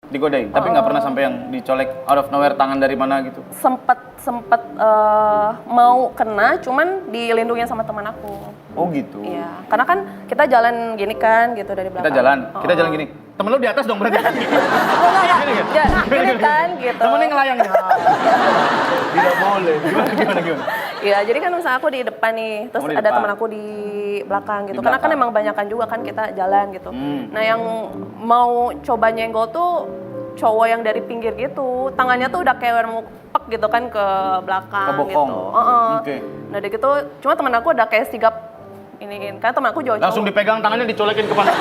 Digodain, tapi nggak pernah sampai yang dicolek out of nowhere tangan dari mana gitu. Sempet mau kena, cuman dilindungi sama teman aku. Oh gitu. Iya, karena kan kita jalan gini kan gitu dari belakang. Kita jalan gini. Temen lu di atas dong berarti. Gini kan? Ya, gini kan gitu. Temennya ngelayang ya. Tidak boleh. Gimana? Iya, jadi kan misalnya aku di depan nih, terus di ada depan. teman aku di belakang gitu. Di Karena kan belakang. emang banyakan juga kan kita jalan gitu. Nah, yang mau coba nyenggol tuh cowok yang dari pinggir gitu. Tangannya tuh udah kayak mau pek gitu kan ke belakang Ke bokong. gitu. Oke. Nah, dari gitu cuma teman aku udah kayak sigap iniin. Kan teman aku jauh. Langsung dipegang tangannya dicolekin ke mana?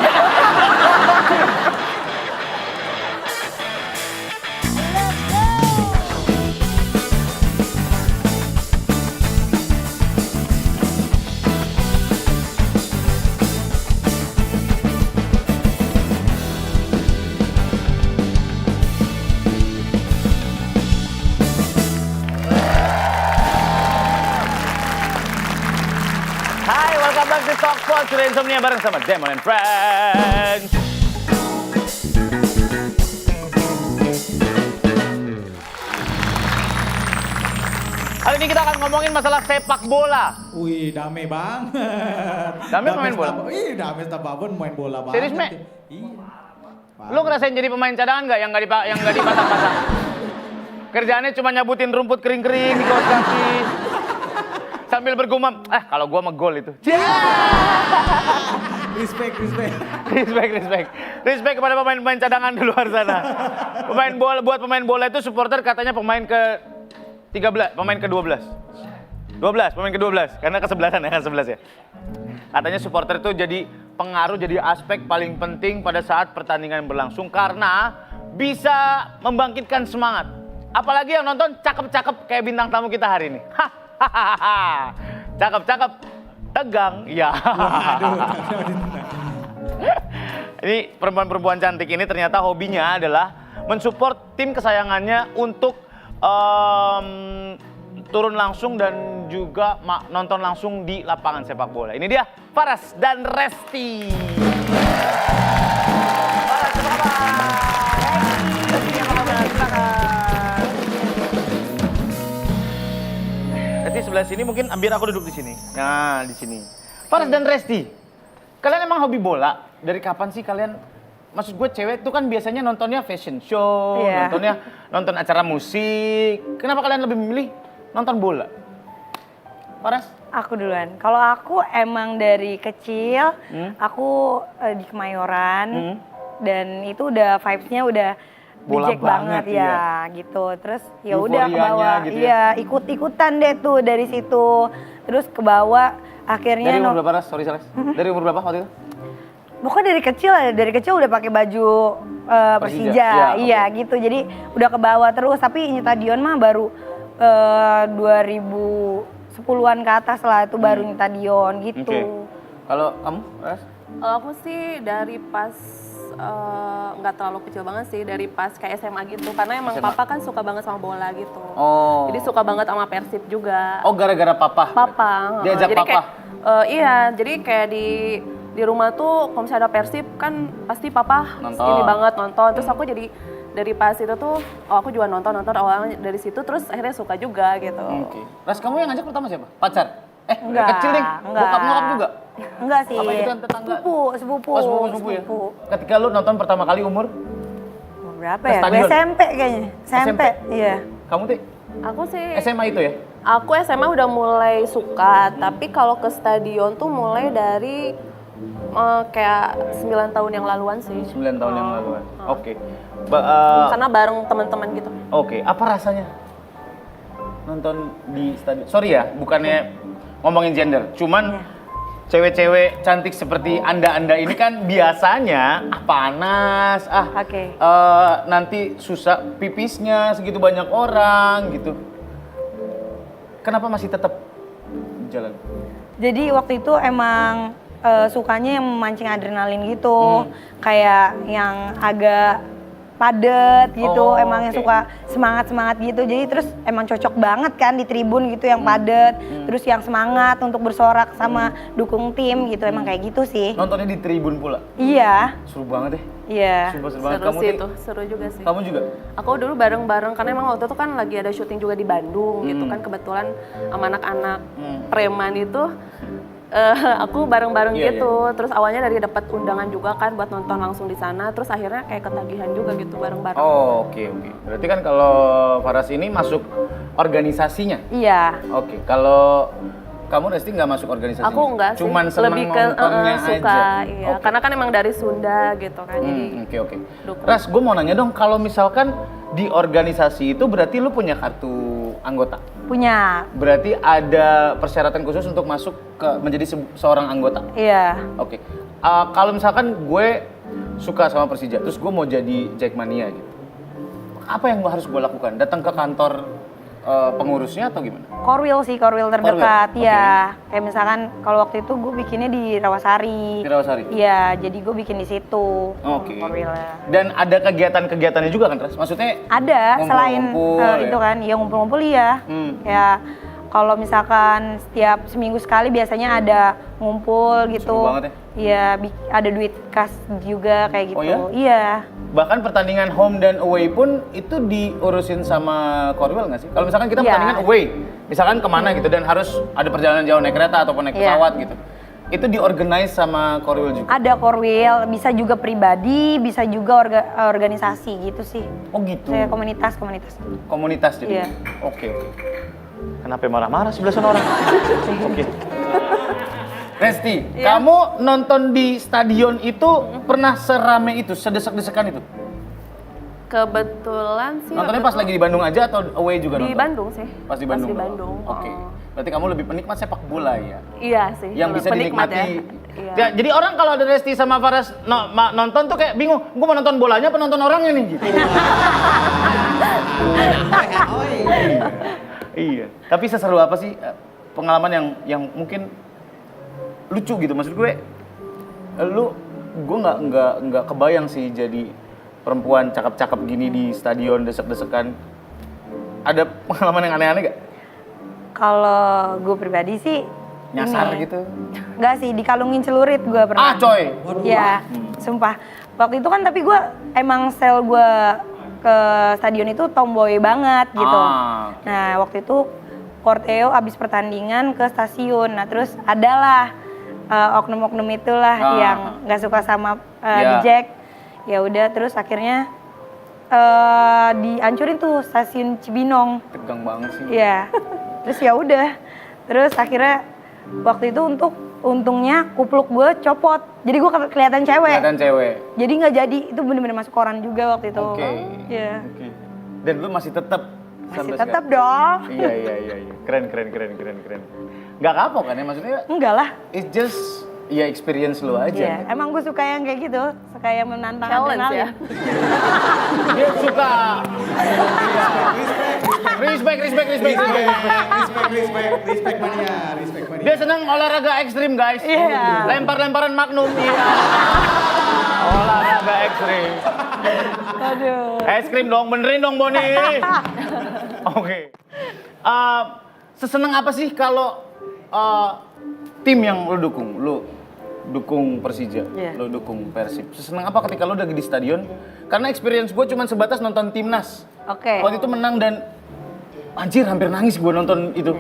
Hai, welcome back to Talk Sports Sudah Insomnia bareng sama Demon and Friends. Hari ini kita akan ngomongin masalah sepak bola. Wih, dame banget. Dame pemain bola? Ih, dame babon main bola banget. Serius, Me? Iya. Lu ngerasain jadi pemain cadangan nggak yang nggak dipasang-pasang? Kerjaannya cuma nyabutin rumput kering-kering di kaos kaki. Sambil bergumam, kalau gua mah gol itu. Respect. Respect kepada pemain-pemain cadangan di luar sana. Buat pemain bola itu supporter katanya pemain ke 13, pemain ke 12. Pemain ke 12, karena kesebelasan ya. Katanya supporter itu jadi pengaruh, jadi aspek paling penting pada saat pertandingan berlangsung karena bisa membangkitkan semangat. Apalagi yang nonton cakep-cakep kayak bintang tamu kita hari ini. Cakep-cakep, tegang, ya. Ini perempuan-perempuan cantik ini ternyata hobinya adalah mensupport tim kesayangannya untuk turun langsung dan juga nonton langsung di lapangan sepak bola. Ini dia Faras dan Resti. Faras, apa kabar? Resti, apa kabar? Silakan. Resti sebelah sini, mungkin biar aku duduk di sini. Nah, di sini. Faras dan Resti, kalian emang hobi bola? Dari kapan sih kalian? Maksud gue cewek tuh kan biasanya nontonnya fashion show, nonton acara musik. Kenapa kalian lebih memilih nonton bola? Faras? Aku duluan. Kalau aku emang dari kecil, aku di Kemayoran dan itu udah vibes-nya udah Bola bijak banget banget, ya gitu. Terus ya udah ke Euforianya bawah, gitu ya? iya ikut-ikutan deh tuh dari situ. Terus ke bawah akhirnya Dari umur berapa, Ras? Sorry, Ras. Dari umur berapa waktu itu? pokoknya dari kecil udah pakai baju Persija, Ya, iya gitu. Jadi udah ke bawah terus. Tapi Nyetadion mah baru 2010-an ke atas lah itu baru Nyetadion gitu. Oke. Kalau kamu, Ras? Aku sih dari pas nggak terlalu kecil banget sih, dari pas kayak SMA gitu. Karena emang SMA. papa kan suka banget sama bola gitu. Oh. Jadi suka banget sama Persib juga. Oh, gara-gara papa? Papa. Diajak jadi papa? Kayak, iya, jadi kayak di rumah tuh kalau misalnya ada Persib kan pasti papa Nonton. ini banget nonton. Terus aku jadi dari pas itu tuh, aku juga nonton awalnya dari situ, terus akhirnya suka juga gitu. Oke. Ras, kamu yang ngajak pertama siapa? Pacar? Enggak, kecil deh. enggak. Bokap-nyokap juga? Enggak sih. Apa itu yang tetangga? Sepupu. Oh, sepupu ya? Ketika lu nonton pertama kali umur? Berapa Ke ya? Gue stadion? SMP kayaknya. SMP, iya. Kamu tuh Aku sih, SMA itu ya? aku SMA udah mulai suka, tapi kalau ke stadion tuh mulai dari kayak 9 tahun yang laluan sih. 9 tahun yang lalu. Oke. Karena bareng teman-teman gitu. Oke, apa rasanya nonton di stadion? Sorry ya, bukannya ngomongin gender, cuman cewek-cewek cantik seperti anda ini kan biasanya panas, Oke. nanti susah pipisnya segitu banyak orang gitu. Kenapa masih tetap jalan? Jadi waktu itu emang sukanya yang memancing adrenalin gitu. Kayak yang agak padet gitu, Oh, emang yang oke. suka semangat gitu. Jadi terus emang cocok banget kan di tribun gitu yang padet, terus yang semangat untuk bersorak sama dukung tim gitu. Emang kayak gitu sih. Nontonnya di tribun pula. Iya. Seru banget deh. Iya. Sumpah seru banget. Seru Kamu sih Ti? itu, seru juga sih. Kamu juga? Aku dulu bareng-bareng karena emang waktu itu kan lagi ada syuting juga di Bandung gitu kan, kebetulan sama anak-anak preman itu aku bareng-bareng Iya, gitu. Terus awalnya dari dapat undangan juga kan buat nonton langsung di sana, terus akhirnya kayak ketagihan juga gitu bareng-bareng. Oh, oke. Berarti kan kalau Faras ini masuk organisasinya? Iya. Oke, kalau kamu Resti nggak masuk organisasinya? Aku enggak sih, Cuman seneng lebih ke nontonnya suka, aja? iya. Oke. Karena kan emang dari Sunda gitu kan, jadi Oke. dukung. Ras, gue mau nanya dong, kalau misalkan di organisasi itu berarti lu punya kartu anggota? Punya. Berarti ada persyaratan khusus untuk masuk ke menjadi seorang anggota? Iya. Oke. Kalau misalkan gue suka sama Persija, terus gue mau jadi Jackmania gitu. Apa yang harus gue lakukan? Datang ke kantor pengurusnya atau gimana? Korwil terdekat, Korwil? ya. Kayak misalkan kalau waktu itu gue bikinnya di Rawasari. Di Rawasari? Iya, jadi gue bikin di situ. Oke. Korwilnya. Dan ada kegiatan-kegiatannya juga kan, Ras? Maksudnya Ada, selain ngumpul-ngumpul, ya? itu kan, ya ngumpul-ngumpul iya. Ya, kalau misalkan setiap seminggu sekali biasanya ada ngumpul gitu. Seru banget ya? Iya, ada duit kas juga kayak gitu. Oh ya? Iya. Bahkan pertandingan home dan away pun itu diurusin sama Korwil nggak sih? Kalau misalkan kita Iya. pertandingan away, misalkan kemana gitu dan harus ada perjalanan jauh naik kereta ataupun naik Iya. pesawat gitu. Itu diorganize sama Korwil juga? Ada korwil, bisa juga pribadi, bisa juga organisasi gitu sih. Oh gitu? Kayak komunitas. Komunitas jadi? Iya. Oke. Kenapa marah-marah sebelah sana orang? Oke. Resti, kamu nonton di stadion itu pernah serame itu, sedesak-desakan itu? Kebetulan sih Nontonnya waktu pas lagi di Bandung aja atau away juga di nonton? Bandung sih. Pas di Bandung? Pas di Bandung. Oke. Oh. Berarti kamu lebih penikmat sepak bola ya? Iya sih. Yang bisa penikmat dinikmati. Iya. Ya, jadi orang kalau ada Resti sama Faras nonton tuh kayak bingung, gue mau nonton bolanya apa nonton orangnya nih gitu. Iya. Tapi seseru apa sih pengalaman yang mungkin lucu gitu, maksud gue, gue nggak kebayang sih jadi perempuan cakep-cakep gini di stadion desek-desekan. Ada pengalaman yang aneh-aneh gak? Kalau gue pribadi sih Nyasar ini. gitu? Enggak sih, dikalungin celurit gue pernah. Coy! Ya, sumpah. Waktu itu kan tapi gue emang sel gue ke stadion itu tomboy banget gitu. Nah, waktu itu Korteo abis pertandingan ke stasiun. Nah, terus adalah oknum-oknum itulah yang nggak suka sama di Jack. Ya udah, terus akhirnya dihancurin tuh stasiun Cibinong. Tegang banget sih. Iya. Terus ya udah. Terus akhirnya waktu itu untungnya kupluk gue copot. Jadi gue kelihatan cewek. Kelihatan cewek. Jadi nggak jadi, itu bener-bener masuk koran juga waktu itu. Oke. Iya. Oke. Dan lu masih tetap Masih tetap dong. Iya. Keren. Nggak kapok kan ya maksudnya? Enggak lah. It's just ya experience lu aja. Iya. Emang gue suka yang kayak gitu, suka yang menantang Challenge adrenalin. ya. Dia suka. Respect. Respect mania. Dia senang olahraga ekstrim guys. Iya. Lempar-lemparan magnum. Iya. Olahraga ekstrim. Aduh. Es krim dong, benerin dong Boni. Oke. Seseneng apa sih kalau tim yang lu dukung? Lu dukung Persija, lu dukung Persib. Seseneng apa ketika lu udah di stadion? Karena experience gue cuma sebatas nonton timnas. Oke. Waktu itu menang dan anjir hampir nangis gue nonton itu.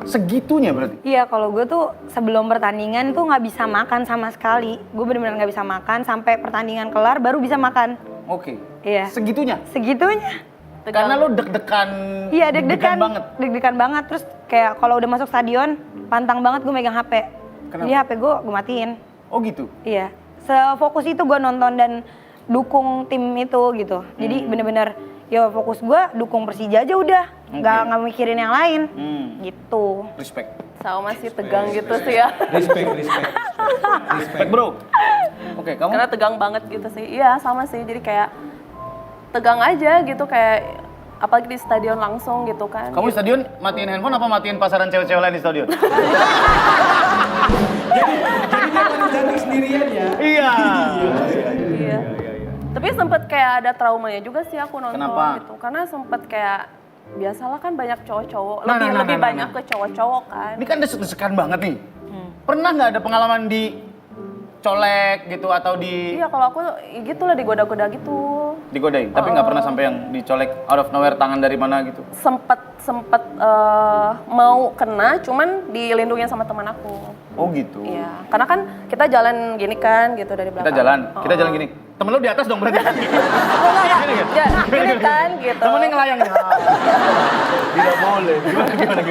Segitunya berarti? Iya, kalau gue tuh sebelum pertandingan tuh nggak bisa makan sama sekali. Gue bener-bener nggak bisa makan sampai pertandingan kelar baru bisa makan. Oke. Iya. Segitunya? Segitunya. Karena lu deg-degan. Iya, deg-degan banget. Deg-degan banget. Terus kayak kalau udah masuk stadion, pantang banget gue megang HP. Kenapa? Jadi HP gue matiin. Oh gitu? Iya. Sefokus itu gue nonton dan dukung tim itu gitu. Jadi bener-bener ya fokus gue dukung Persija aja udah. Nggak mikirin yang lain. Gitu. Respect. Sama sih tegang gitu sih ya. Respect bro. Oke, kamu? Karena tegang banget gitu sih. Iya, sama sih. Jadi kayak tegang aja gitu, kayak apalagi di stadion langsung gitu kan. Kamu di stadion matiin handphone apa matiin pasaran cewek-cewek lain di stadion? Jadi dia paling cantik sendirian ya. Iya. Iya. Tapi sempet kayak ada traumanya juga sih aku nonton. Kenapa? Gitu. Karena sempet kayak biasalah kan banyak cowok-cowok, Nah, lebih nah. banyak ke cowok-cowok kan. Ini kan desek-desekan banget nih. Pernah nggak ada pengalaman di dicolek gitu atau di Iya, kalau aku gitulah digoda-goda gitu. digodain, tapi nggak pernah sampai yang dicolek out of nowhere tangan dari mana gitu. Sempet mau kena, cuman dilindungin sama teman aku. Oh gitu. Iya, karena kan kita jalan gini kan gitu dari belakang. Kita jalan gini. Temen lu di atas dong berarti. Gini kan? Ya, gini kan gitu. Temennya ngelayang ya. Tidak boleh. Gimana?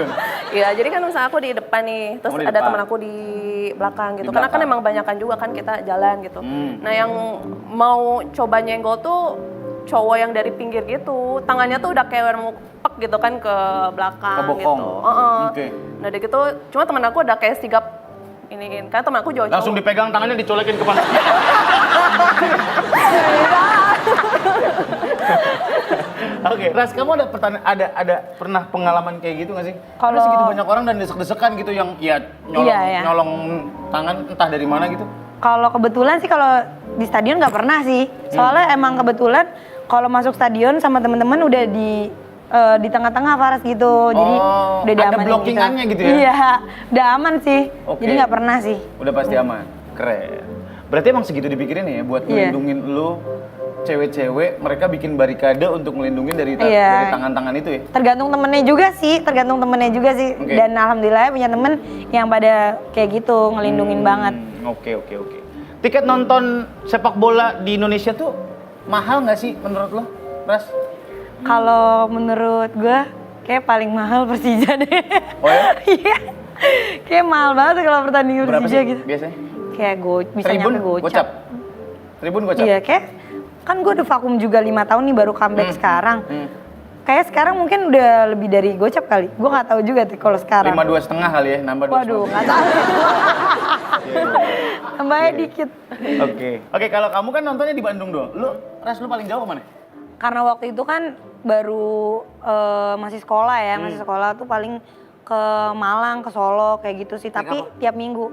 Iya, jadi kan misalnya aku di depan nih, terus Oh, di ada depan. teman aku di belakang gitu. Di Karena kan belakang. emang banyakan juga kan kita jalan gitu. Nah, yang mau coba nyenggol tuh cowok yang dari pinggir gitu. Tangannya tuh udah kayak mau pek gitu kan ke belakang Kebokong. gitu. Oke. Nah, dari gitu cuma teman aku udah kayak sigap iniin. Kan teman aku jauh. Langsung dipegang tangannya dicolekin ke mana? Oke, Ras, kamu ada pernah pengalaman kayak gitu nggak sih? Karena Kalau- segitu banyak orang dan desek-desekan gitu yang ya nyolong, Iya, iya. nyolong tangan entah dari mana gitu. Kalau kebetulan sih kalau di stadion nggak pernah sih. Soalnya emang kebetulan kalau masuk stadion sama temen-temen udah di tengah-tengah Faras gitu. Jadi Oh, udah ada diamanin blockingannya gitu ya? Iya, udah aman sih. Oke. Jadi nggak pernah sih. Udah pasti aman. Keren. Berarti emang segitu dipikirin ya buat Iya. melindungin lu cewek-cewek, mereka bikin barikade untuk melindungi dari Iya. dari tangan-tangan itu ya? Tergantung temennya juga sih. Oke. Dan alhamdulillah punya temen yang pada kayak gitu ngelindungin banget. Oke. Tiket nonton sepak bola di Indonesia tuh mahal nggak sih menurut lo, Ras? Kalau menurut gue kayak paling mahal Persija deh. Oh ya? Iya. Kayak mahal banget kalau pertandingan Berapa Persija sih gitu. biasanya? Kayak bisa Tribun nyampe gocap. gocap. Tribun gocap. Iya, kayak kan gue udah vakum juga 5 tahun nih baru comeback sekarang. Kayak sekarang mungkin udah lebih dari gocap kali. Gue nggak tahu juga tuh kalau sekarang. 52,5 kali ya, nambah 2,5. Waduh, nggak tahu. Tambahnya dikit. Oke, kalau kamu kan nontonnya di Bandung doang. Ras, lu paling jauh kemana? Karena waktu itu kan baru masih sekolah ya, masih sekolah tuh paling ke Malang, ke Solo kayak gitu sih. Tapi apa? tiap minggu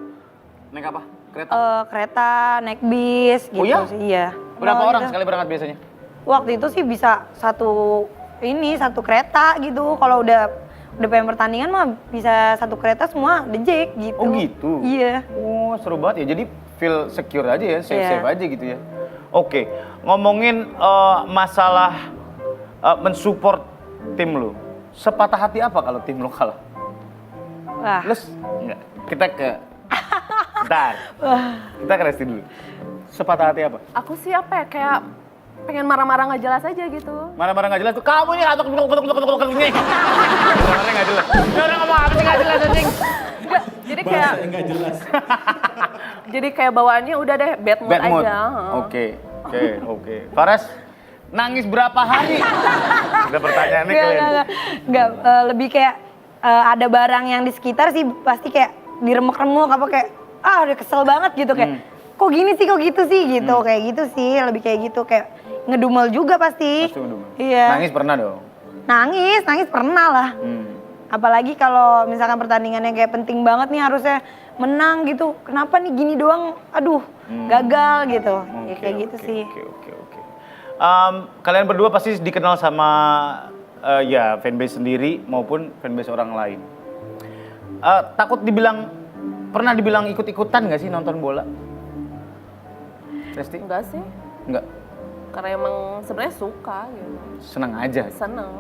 Naik apa? Kereta? kereta, naik bis gitu Oh iya? sih. Iya. Berapa Kalau orang gitu. sekali berangkat biasanya? Waktu itu sih bisa satu kereta gitu. Kalau udah pengen pertandingan mah bisa satu kereta semua dejek gitu. Oh gitu? Iya. Oh, seru banget ya. Jadi feel secure aja ya, safe Iya. aja gitu ya. Oke, ngomongin masalah mensupport tim lu. Sepatah hati apa kalau tim lu kalah? Wah. Enggak. Kita ke Bentar. Kita ke Resti dulu. Sepatah hati apa? Aku sih apa ya, kayak pengen marah-marah nggak jelas aja gitu. Marah-marah nggak jelas tuh. Kamu nih atau ini. Marah nggak jelas. Ya orang ngomong apa sih nggak jelas anjing? Enggak, jadi kayak Bahasa enggak jelas. jadi kayak bawaannya udah deh bad mood, Bad mood. aja. Oke. Faras, nangis berapa hari? Udah pertanyaannya kalian. Enggak, lebih kayak ada barang yang di sekitar sih pasti kayak diremek-remek apa kayak udah kesel banget gitu kayak kok gini sih, kok gitu sih gitu. Kayak gitu sih, lebih kayak gitu kayak ngedumel juga pasti. Pasti ngedumel. Iya. Nangis pernah dong? Nangis pernah lah. Apalagi kalau misalkan pertandingannya kayak penting banget nih harusnya menang gitu. Kenapa nih gini doang? Aduh, gagal gitu. Ya kayak gitu sih. Oke. Kalian berdua pasti dikenal sama ya fanbase sendiri maupun fanbase orang lain. Takut pernah dibilang ikut-ikutan nggak sih nonton bola? Resti? Enggak sih, Enggak. karena emang sebenarnya suka gitu, Senang aja. seneng.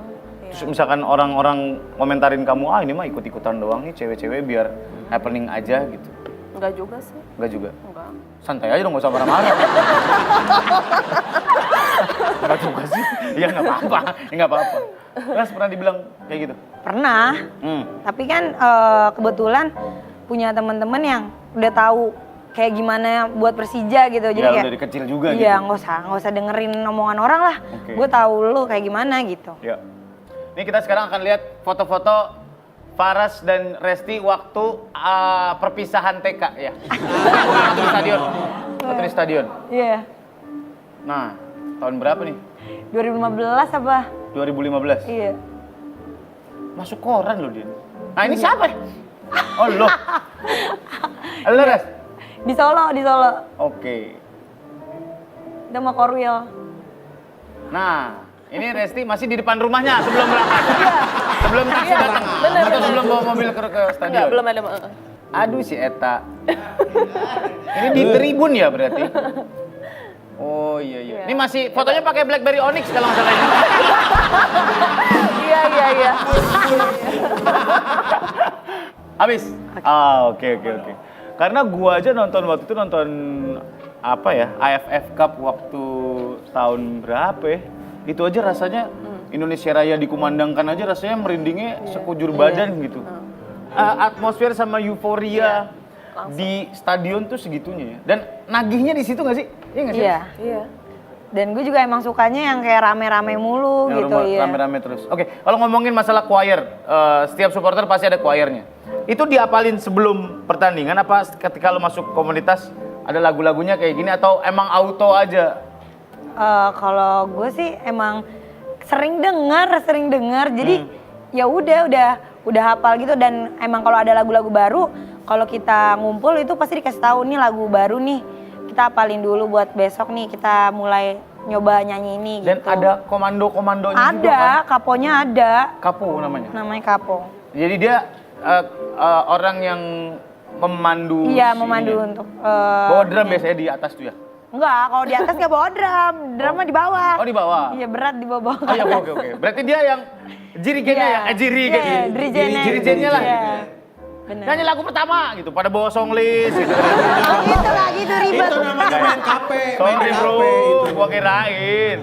Iya. Terus misalkan orang-orang komentarin kamu, ini mah ikut-ikutan doang nih cewek-cewek biar happening aja gitu. Enggak juga sih, Enggak juga. enggak. Santai aja dong, gak usah marah-marah. Enggak juga sih. Ya nggak apa-apa. Ras pernah dibilang kayak gitu? Pernah. Tapi kan kebetulan punya teman-teman yang udah tahu kayak gimana buat Persija gitu. Jadi Ya, kayak dari kecil juga iya, gitu. nggak usah dengerin omongan orang lah. Oke. Gue tahu lu kayak gimana gitu. Ya. Ini kita sekarang akan lihat foto-foto Faras dan Resti waktu perpisahan TK ya. Waktu di stadion. Waktu di stadion. Iya. Nah, tahun berapa nih? 2015 apa? 2015. Iya. Masuk koran loh dia. Nah, ini siapa? Oh, lo. Lo, Res? Di Solo. Oke. Udah mau Korwil. Nah, ini Resti masih di depan rumahnya sebelum berangkat. Sebelum taksi datang. Bener. Atau sebelum bawa mobil ke stadion. Enggak, belum ada. Aduh si Eta. Ini di tribun ya berarti? Oh iya. Ini masih fotonya pakai BlackBerry Onyx kalau nggak salah ini. Iya. Habis? Oke. Karena gua aja nonton waktu itu apa ya, AFF Cup waktu tahun berapa ya? Itu aja rasanya Indonesia Raya dikumandangkan aja rasanya merindingnya sekujur badan gitu. Atmosfer sama euforia di stadion tuh segitunya ya. Dan nagihnya di situ nggak sih? Iya nggak sih? Iya. Dan gue juga emang sukanya yang kayak rame-rame mulu Yang gitu ya. rame-rame terus. Oke, kalau ngomongin masalah choir, setiap supporter pasti ada choirnya. Itu diapalin sebelum pertandingan apa ketika lo masuk komunitas ada lagu-lagunya kayak gini atau emang auto aja? Kalau gue sih emang sering dengar. Jadi ya udah hafal gitu dan emang kalau ada lagu-lagu baru, kalau kita ngumpul itu pasti dikasih tahu nih lagu baru nih. Kita hafalin dulu buat besok nih kita mulai nyoba nyanyi ini Dan gitu. ada komando-komandonya juga Ada, kan? kaponya ada. Kapo namanya? Namanya kapo. Jadi dia orang yang memandu Iya, si memandu ininya. untuk Bawa drum biasanya di atas tuh ya? Enggak, kalau di atas nggak bawa drum. Drumnya di bawah. Oh di bawah? Iya, berat di bawah. Oh iya, oke. Berarti dia yang jirigennya ya? Jirigen. Iya, Dirigennya lah. Iya. Bener. Nyanyi lagu pertama gitu, pada bawa song list gitu. Oh gitu lah, gitu ribet. Itu namanya main kape, main Sorry bro, kape itu. gua kirain.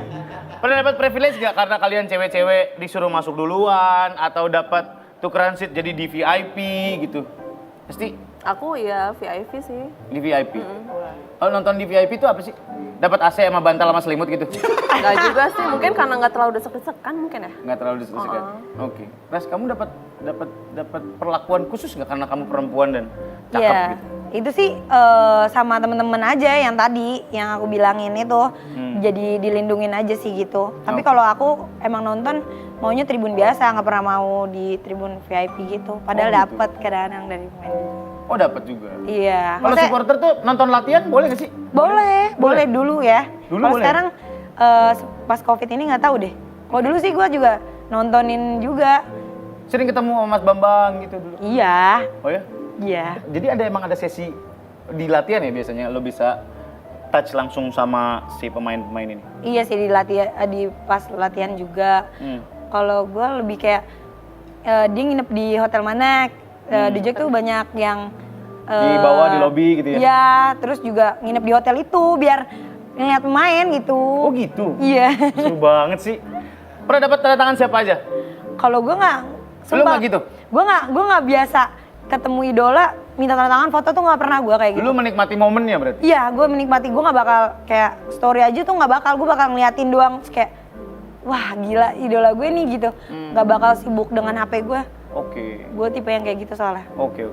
Pernah dapat privilege gak karena kalian cewek-cewek disuruh masuk duluan atau dapat tukeran seat jadi di VIP gitu? Pasti Aku ya VIP sih. di VIP. Kalau nonton di VIP itu apa sih? Dapat AC sama bantal sama selimut gitu? Enggak juga sih, mungkin karena nggak terlalu desek-desekan mungkin ya. Nggak terlalu diskusikan. Oke. Ras, kamu dapat perlakuan khusus nggak karena kamu perempuan dan cakep Iya, gitu? itu sih sama temen-temen aja yang tadi yang aku bilangin itu jadi dilindungin aja sih gitu. Tapi Oke. kalau aku emang nonton maunya tribun biasa, nggak pernah mau di tribun VIP gitu. Padahal Oh, gitu. dapat kadang-kadang dari pemain. Oh dapat juga. Iya. Kalau Maksudnya, supporter tuh nonton latihan boleh nggak sih? boleh dulu ya. Dulu Kalau boleh? sekarang pas COVID ini nggak tahu deh. Kalau dulu sih gue juga nontonin juga. Sering ketemu sama Mas Bambang gitu dulu. Iya, Oh ya? iya. Jadi emang ada sesi di latihan ya biasanya lo bisa touch langsung sama si pemain-pemain ini. Iya sih di latihan di pas latihan juga. Kalau gue lebih kayak dia nginep di hotel mana, di Jogja tuh banyak yang Di bawah di lobi gitu ya? Iya, terus juga nginep di hotel itu biar ngeliat pemain gitu. Oh gitu? Iya. Seru banget sih. Pernah dapat tanda tangan siapa aja? Kalau gue nggak, Lu nggak gitu? Gue nggak biasa ketemu idola minta tanda tangan foto tuh nggak pernah gue kayak gitu. Lu menikmati momennya berarti? Iya, gue menikmati. Gue nggak bakal kayak story aja tuh nggak bakal. Gue bakal ngeliatin doang terus kayak wah gila idola gue nih gitu. Nggak bakal sibuk dengan HP gue. Oke. Gue tipe yang kayak gitu soalnya. Oke.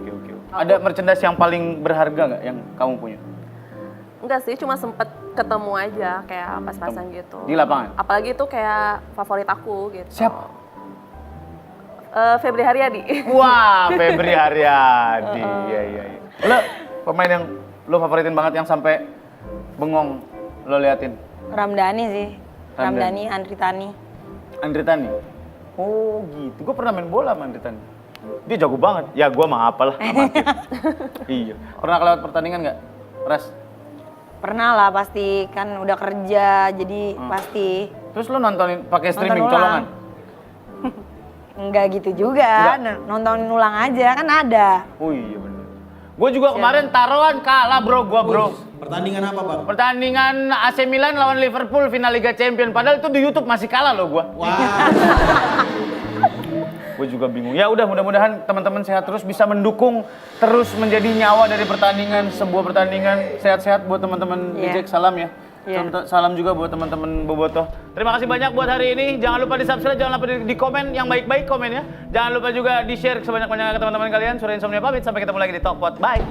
Ada merchandise yang paling berharga nggak yang kamu punya? Enggak sih, cuma sempet ketemu aja kayak pas-pasan gitu. Di lapangan? Apalagi itu kayak favorit aku gitu. Siapa? Febri Haryadi. Wah, Febri Haryadi. Iya. Lo pemain yang lo favoritin banget yang sampai bengong lo liatin? Ramdhani sih. Ramdhani. Ramdhani, Andri Tani. Andri Tani? Oh gitu, gue pernah main bola sama Andri Tani. Dia jago banget. Ya gue mah apalah, amatir. Iya. Pernah kelewat pertandingan nggak? Ras? Pernah lah pasti, kan udah kerja jadi pasti. Terus lo nontonin pakai streaming Nonton ulang. colongan? Enggak gitu juga, nontonin ulang aja kan ada. Oh iya bener. Gue juga kemarin taruhan kalah bro. Pertandingan apa, Bang? Pertandingan AC Milan lawan Liverpool final Liga Champions. Padahal itu di YouTube masih kalah loh gue. Wah. Gue juga bingung. Ya udah mudah-mudahan teman-teman sehat terus bisa mendukung terus menjadi nyawa dari pertandingan sebuah pertandingan. Sehat-sehat buat teman-teman Iya. Ejek, salam ya. Iya. Salam juga buat teman-teman Bobotoh. Terima kasih banyak buat hari ini. Jangan lupa di-subscribe, jangan lupa di komen yang baik-baik komen ya. Jangan lupa juga di-share sebanyak-banyaknya ke teman-teman kalian. Sore Insomnia pamit, sampai ketemu lagi di Talkpot. Bye.